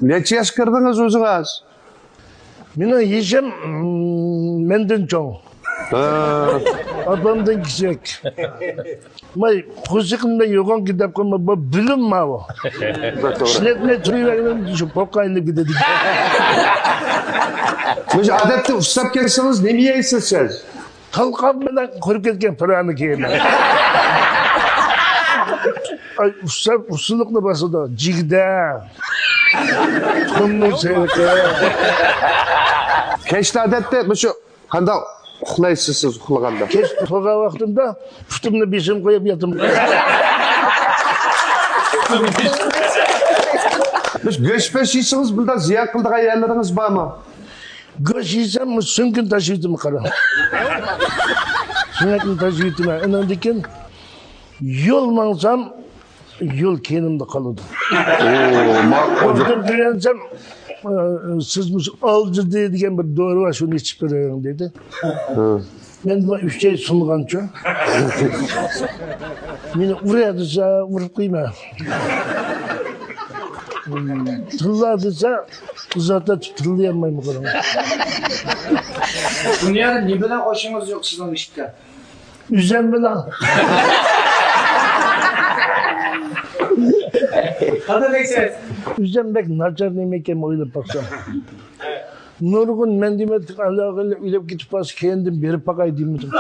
Neçe yaş kırdınız özünüz? Meni yesham menden cho'ng. Adamdan kichik. May qo'shiqimda yo'g'on kitap qilma, bu bilim ma bu. Ishlatmay turaverdim, shu poqaylik dedi. Biz adette ustab kelsiniz, ne mi yeysiz siz? Talqon bilan qurib ketgan pirani kiyman. Ay, usuluqni bosida jigda. Tuxumni sevka. Keşte adette şu kanda uxlaysiz siz uxlaganda. Kech uxlagan vaqtimda putimni beshim qo'yib yotaman. Biz göçbeş yiysiniz, bundan ziyan kıldığı yerleriniz var mı? Go'sht yesam, so'mkin tashiydim qara. So'mkin tashiydim. Undan keyin yo'l mansam, yo'l kenimda qoladi. O'zim bilansam, siz olji deydigan bir dori var, shuni ichib bering dedi. Men bu 3 oy sungancha. Meni uradi-sa, urib qo'yma. Tilla desa, uzatda tillayolmayman qaraman. Dünyada ne bilen hoşunuz yok sizin işte? Üzem bilan. Qadırlaysiz. Üzembek nachar nima ekan o'ylab baksam. Nurg'un men demak Allohga o'ylab ketib qolsa kendim berib boqay deymidim.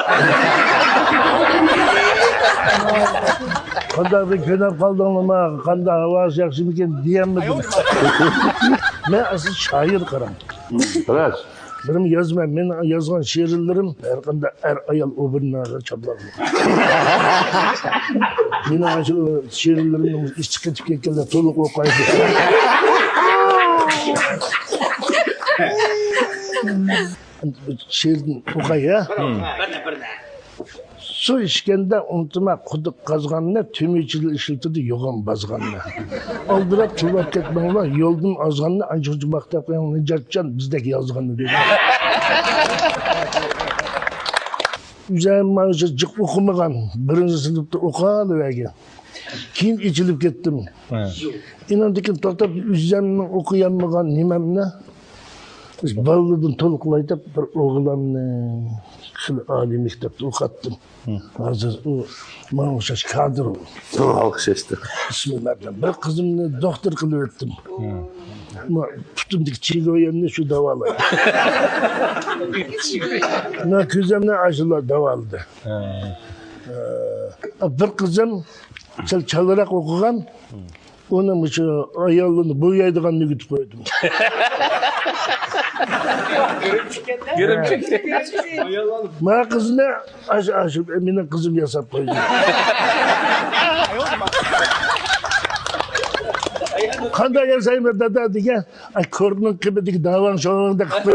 Qanday bir ko'nab qoldingmi, qanday ovoz yaxshimikan deyolmadim. Men asl shoir qaram. Biraz. Benim yazmam, men yozgan she'rlarim har qanday ayol o'birnaga chapladi. Mening shu she'rlarimni ichi ketib ketganlar to'liq o'qiydi. She'rni o'qay ya. Su içkende unutma kuduk kazganına tümüçülü işiltidi yoğun bazganına. Aldırıp çulap ketmenle yolun azganına ancak cımakta koyan Necatcan bizdeki yazganını dedi. Üzerime cık okumagan birinci sınıfta okuyadı belki. Kim içilip gittim. İnandıkın toktap üzerime okuyanmagan nimem ne? Ballıdın toluklaydı bir oğlanı. Şöyle âli mektepte okuttım. Hazır o Mahmuşaş Kadir o. Alkış işte. Bismillahirrahmanirrahim. Bir kızımla doktor kılıp ettim. Ama tutumdaki çiğgo yerine şu davalı. Ne kızım ne acılar davalıdı. Bir kızım çalarak okugan, onun şu ayağını boyaydıgan nügüt koydum. Görümcük. Ma kızına aşı Emine kızım yasap koydu. Kanda yazayım dada diye ay kornun kibedeki davan şovunda kıpır.